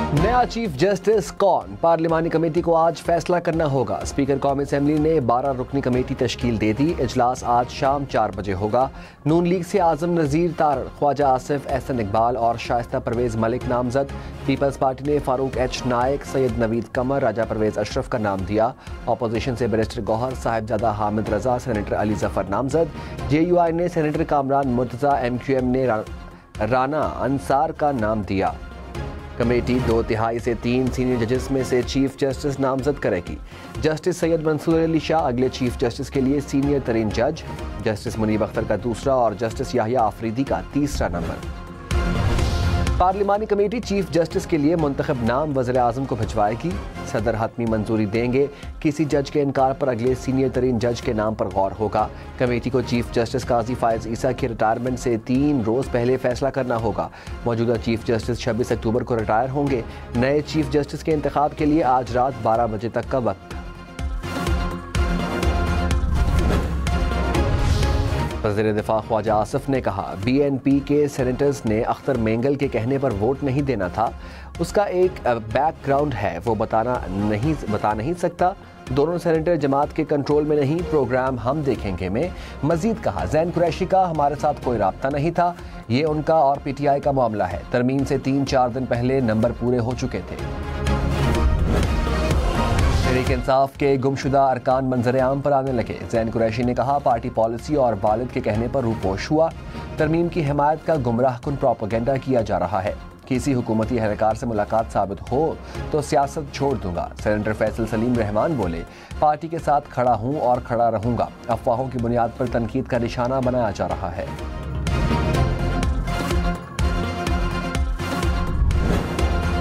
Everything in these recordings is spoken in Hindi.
नया चीफ जस्टिस कौन? पार्लिमानी कमेटी को आज फैसला करना होगा। स्पीकर कौमी असेंबली ने 12 रुकनी कमेटी तश्कील दे दी। इजलास आज शाम 4 बजे होगा। नून लीग से आजम नज़ीर तारड़, ख्वाजा आसिफ, एहसन इकबाल और शाइस्ता परवेज मलिक नामजद। पीपल्स पार्टी ने फारूक एच नायक, सैयद नवीद कमर, राजा परवेज अशरफ का नाम दिया। अपोजिशन से बैरिस्टर गौहर, साहिबजादा हामिद रजा, सेनेटर अली जफर नामजद। JUI ने सेनेटर कामरान मुर्तज़ा, MQM ने राना अंसार का नाम दिया। कमेटी 2/3 से 3 सीनियर जजेस में से चीफ जस्टिस नामजद करेगी। जस्टिस सैयद मंसूर अली शाह अगले चीफ जस्टिस के लिए सीनियर तरीन जज, जस्टिस मुनीब अख्तर का दूसरा और जस्टिस याहिया आफरीदी का तीसरा नंबर। पार्लिमानी कमेटी चीफ जस्टिस के लिए मुंतखब नाम वज़ीर आज़म को भिजवाएगी। सदर हतमी मंजूरी देंगे। किसी जज के इनकार पर अगले सीनियर तरीन जज के नाम पर गौर होगा। कमेटी को चीफ जस्टिस काजी फायज ईसा की रिटायरमेंट से 3 रोज़ पहले फैसला करना होगा। मौजूदा चीफ जस्टिस 26 अक्टूबर को रिटायर होंगे। नए चीफ जस्टिस के इंतखाब के लिए आज रात 12 बजे तक का वक्त। वज़ीर दिफा ख्वाजा आसिफ ने कहा, BNP के सेनेटर्स ने अख्तर मेंगल के कहने पर वोट नहीं देना था। उसका एक बैकग्राउंड है, वो बता नहीं सकता। दोनों सेनेटर जमात के कंट्रोल में नहीं, प्रोग्राम हम देखेंगे में मजीद कहा, जैन कुरैशी का हमारे साथ कोई राब्ता नहीं था, ये उनका और PTI का मामला है। तरमीम से 3-4 दिन पहले नंबर पूरे हो चुके थे। तहरीक इंसाफ के गुमशुदा अरकान मंजर आम पर आने लगे। जैन कुरैशी ने कहा, पार्टी पॉलिसी और वालिद के कहने पर रूपोश हुआ। तरमीम की हिमायत का गुमराहकुन प्रोपेगेंडा किया जा रहा है। किसी हुकूमती एहलकार से मुलाकात साबित हो तो सियासत छोड़ दूंगा। सेनेटर फैसल सलीम रहमान बोले, पार्टी के साथ खड़ा हूं और खड़ा रहूंगा। अफवाहों की बुनियाद पर तनकीद का निशाना बनाया जा रहा है।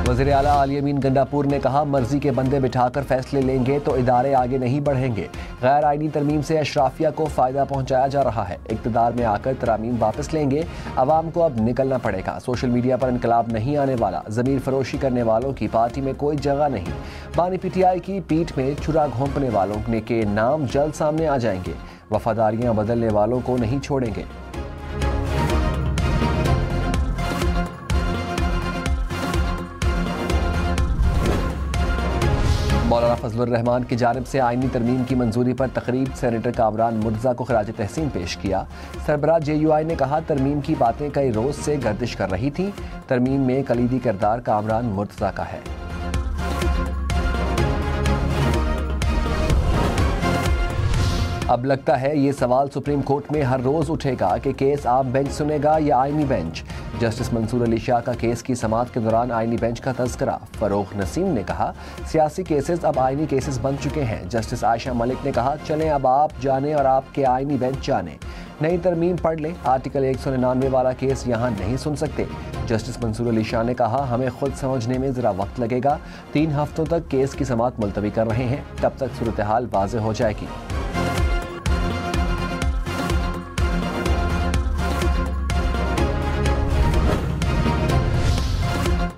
वज़ीर आला अली अमीन गंडापुर ने कहा, मर्जी के बंदे बिठाकर फैसले लेंगे तो इदारे आगे नहीं बढ़ेंगे। गैर आइनी तरमीम से अशराफिया को फ़ायदा पहुंचाया जा रहा है। इक़्तिदार में आकर तरामीम वापस लेंगे, अवाम को अब निकलना पड़ेगा। सोशल मीडिया पर इनकलाब नहीं आने वाला। ज़मीर फरोशी करने वालों की पार्टी में कोई जगह नहीं। बानी PTI की पीठ में छुरा घोंपने वालों के नाम जल्द सामने आ जाएंगे। वफादारियाँ बदलने वालों को नहीं छोड़ेंगे। मौलाना फजलुर रहमान की जानिब से आइनी तरमीम की मंजूरी पर तकरीब। सेनेटर कामरान मुर्तज़ा को खराज तहसीन पेश किया। सरबराह JUI ने कहा, तरमीम की बातें कई रोज़ से गर्दिश कर रही थी। तरमीम में कलीदी किरदार कामरान मुर्तज़ा का है। अब लगता है ये सवाल सुप्रीम कोर्ट में हर रोज़ उठेगा कि केस आम बेंच सुनेगा या आइनी बेंच। जस्टिस मंसूर अली शाह का केस की समाअत के दौरान आइनी बेंच का तज़किरा। फरोख नसीम ने कहा, सियासी केसेस अब आइनी केसेस बन चुके हैं। जस्टिस आयशा मलिक ने कहा, चलें अब आप जाने और आपके आइनी बेंच जाने। नई तरमीम पढ़ लें, आर्टिकल 199 वाला केस यहाँ नहीं सुन सकते। जस्टिस मंसूर अली शाह ने कहा, हमें खुद समझने में ज़रा वक्त लगेगा। 3 हफ्तों तक केस की समाअत मुलतवी कर रहे हैं, तब तक सूरत हाल वाज़ेह हो जाएगी।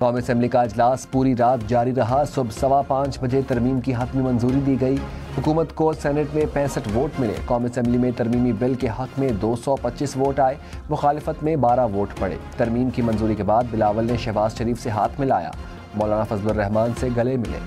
कौमी असेंबली का इजलास पूरी रात जारी रहा। सुबह 5:15 बजे तरमीम की हतमी मंजूरी दी गई। हुकूमत को सेनेट में 65 वोट मिले। कौमी असेंबली में तरमीमी बिल के हक में 225 वोट आए, मुखालिफत में 12 वोट पड़े। तरमीम की मंजूरी के बाद बिलावल ने शहबाज शरीफ से हाथ मिलाया, मौलाना फजलुर रहमान से गले मिले।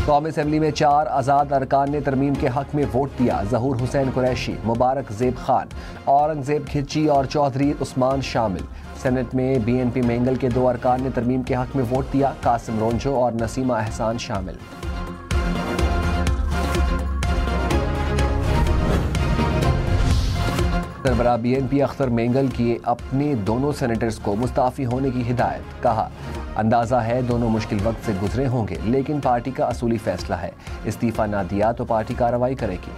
कौमी असेंबली में 4 आज़ाद अरकान ने तरमीम के हक में वोट दिया। ज़हूर हुसैन कुरैशी, मुबारक ज़ेब खान, औरंगज़ेब खिची और चौधरी उस्मान शामिल। सेनेट में BNP मेंगल के 2 अरकान ने तरमीम के हक में वोट दिया। कासिम रोंजो और नसीमा एहसान शामिल। सरबराह BNP अख्तर मेंगल की अपने दोनों सेनेटर्स को मुस्ताफ़ी होने की हिदायत। कहा, अंदाज़ा है दोनों मुश्किल वक्त से गुजरे होंगे, लेकिन पार्टी का असूली फैसला है। इस्तीफ़ा ना दिया तो पार्टी कार्रवाई करेगी।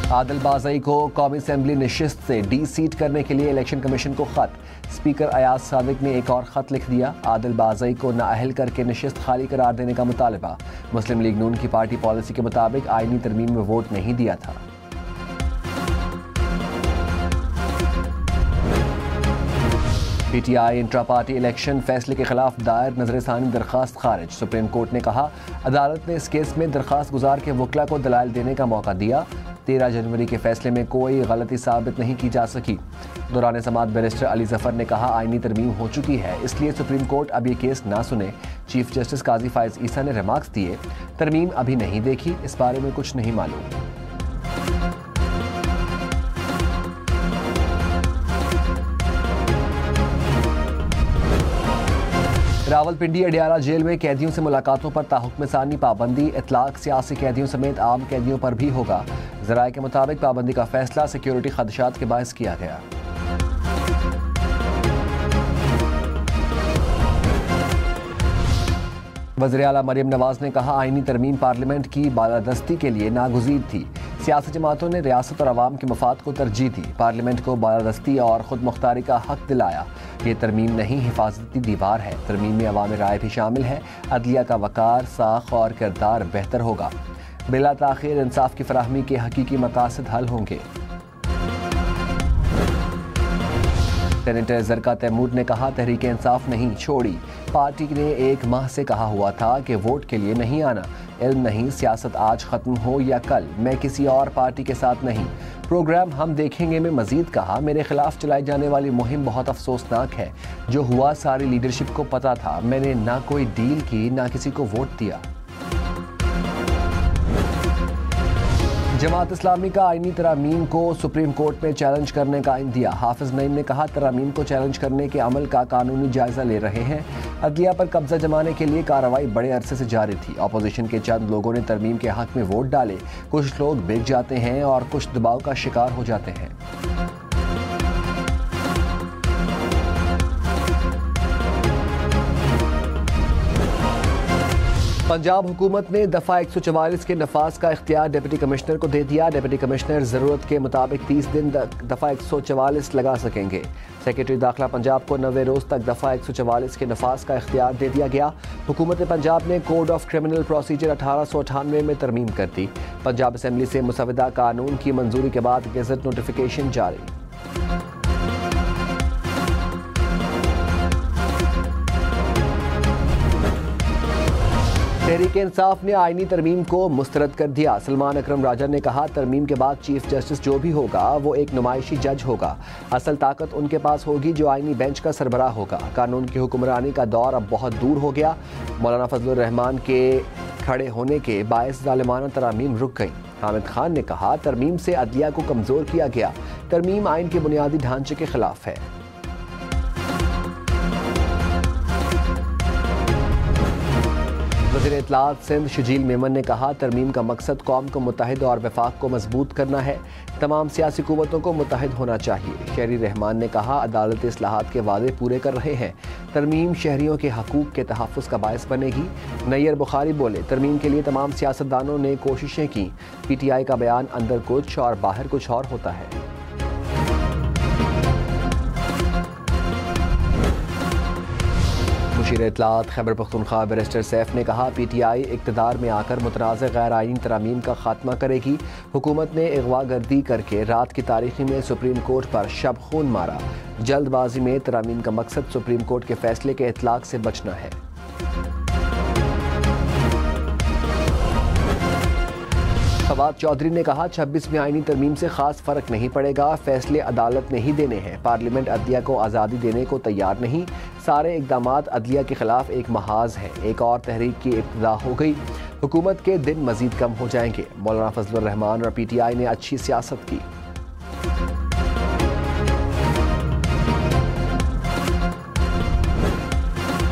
आदिल बाज़ई को कौमी असेंबली नशिस्त से डी-सीट करने के लिए इलेक्शन कमीशन को खत। स्पीकर अयाज सादिक ने एक और खत लिख दिया। आदिल बाज़ई को नाअहल करके नशिस्त खाली करार देने का मुतालबा। मुस्लिम लीग नून की पार्टी पॉलिसी के मुताबिक आइनी तरमीम में वोट नहीं दिया था। पीटीआई इंट्रा पार्टी इलेक्शन फैसले के खिलाफ दायर नजरसानी दरखास्त खारिज। सुप्रीम कोर्ट ने कहा अदालत ने इस केस में दरखास्त गुजार के वकला को दलाइल देने का मौका दिया। 13 जनवरी के फैसले में कोई गलती साबित नहीं की जा सकी। दौरान समाअत बैरिस्टर अली जफर ने कहा आईनी तरमीम हो चुकी है, इसलिए सुप्रीम कोर्ट अब ये केस ना सुने। चीफ जस्टिस काजी फायज ईसा ने रिमार्क्स दिए, तरमीम अभी नहीं देखी, इस बारे में कुछ नहीं मालूम। रावलपिंडी अडियाला जेल में कैदियों से मुलाकातों पर ताहुक्म सानी पाबंदी। इतलाक सियासी कैदियों समेत आम कैदियों पर भी होगा। ज़राए के मुताबिक पाबंदी का फैसला सिक्योरिटी खदशात के बायस किया गया। वज़ीर आला मरियम नवाज ने कहा आईनी तरमीम पार्लियामेंट की बालादस्ती के लिए नागुज़ीर थी। सियासी जमातों ने रियासत और अवाम के मफाद को तरजीह दी। पार्लियामेंट को बालादस्ती और खुद मुख्तारी का हक दिलाया। ये तरमीम नहीं, हिफाजती दीवार है। तरमीम में अवामी राय भी शामिल है। अदलिया का वकार, साख और किरदार बेहतर होगा। बिला ताख़ीर इंसाफ की फराहमी के हकीकी मकासद हल होंगे। सेनेटर ज़रका तैमूर ने कहा तहरीक इंसाफ नहीं छोड़ी। पार्टी ने 1 माह से कहा हुआ था कि वोट के लिए नहीं आना। इल्म नहीं, सियासत आज ख़त्म हो या कल, मैं किसी और पार्टी के साथ नहीं। प्रोग्राम हम देखेंगे में मजीद कहा मेरे खिलाफ चलाई जाने वाली मुहिम बहुत अफसोसनाक है। जो हुआ सारी लीडरशिप को पता था। मैंने ना कोई डील की, ना किसी को वोट दिया। जमात इस्लामी का आईनी तरामीम को सुप्रीम कोर्ट में चैलेंज करने का इंदिया। हाफिज नईम ने कहा तरामीम को चैलेंज करने के अमल का कानूनी जायजा ले रहे हैं। अदलिया पर कब्जा जमाने के लिए कार्रवाई बड़े अरसे से जारी थी। अपोजिशन के चंद लोगों ने तरमीम के हक में वोट डाले। कुछ लोग बिक जाते हैं और कुछ दबाव का शिकार हो जाते हैं। पंजाब हुकूमत ने दफ़ा 144 के नफाज का इख्तियार डिप्टी कमिश्नर को दे दिया। डिप्टी कमिश्नर ज़रूरत के मुताबिक 30 दिन दफ़ा 144 लगा सकेंगे। सेक्रेटरी दाखिला पंजाब को 90 रोज़ तक दफ़ा 144 के नफाज का इख्तियार दे दिया गया। हुकूमत पंजाब ने कोड ऑफ क्रिमिनल प्रोसीजर 1898 में तरमीम कर दी। पंजाब असम्बली से मुसवदा कानून की मंजूरी के बाद गेज़ट नोटिफिकेशन जारी। तहरीक इंसाफ ने आईनी तरमीम को मुस्तरद कर दिया। सलमान अकरम राजा ने कहा तरमीम के बाद चीफ जस्टिस जो भी होगा वो एक नुमाइशी जज होगा। असल ताकत उनके पास होगी जो आईनी बेंच का सरबराह होगा। कानून की हुक्मरानी का दौर अब बहुत दूर हो गया। मौलाना फजलुर रहमान के खड़े होने के बायस जालिमाना तरमीम रुक गई। हामिद खान ने कहा तरमीम से अदलिया को कमज़ोर किया गया। तरमीम आइन के बुनियादी ढांचे के खिलाफ है। वज़ीर इत्तलात सिंध शजील मेमन ने कहा तरमीम का मकसद कौम को मुत्तहिद और वफाक को मजबूत करना है। तमाम सियासी कुव्वतों को मुत्तहिद होना चाहिए। शहरी रहमान ने कहा अदालत इस्लाहात के वादे पूरे कर रहे हैं। तरमीम शहरियों के हकूक़ के तहफ़्फ़ुज़ का बायस बनेगी। नैयर बुखारी बोले तरमीम के लिए तमाम सियासतदानों ने कोशिशें की। PTI का बयान अंदर कुछ और बाहर कुछ और होता है। मुशीर इत्तलात खैबर पख्तूनख्वा बैरिस्टर सैफ ने कहा PTI इक़्तिदार में आकर मुतनाज़ गैर आईनी तरामीम का खात्मा करेगी। हुकूमत ने अगवागर्दी करके रात की तारीखी में सुप्रीम कोर्ट पर शब खून मारा। जल्दबाजी में तरामीम का मकसद सुप्रीम कोर्ट के फैसले के इतलाक़ से बचना है। फवाद चौधरी ने कहा 26वीं आईनी तरमीम से खास फर्क नहीं पड़ेगा। फैसले अदालत ने ही देने हैं। पार्लियामेंट अदलिया को आज़ादी देने को तैयार नहीं। सारे इक़दामात अदलिया के खिलाफ एक महाज है। एक और तहरीक की इब्तिदा हो गई। हुकूमत के दिन मजीद कम हो जाएंगे। मौलाना फजलुर रहमान और PTI ने अच्छी सियासत की।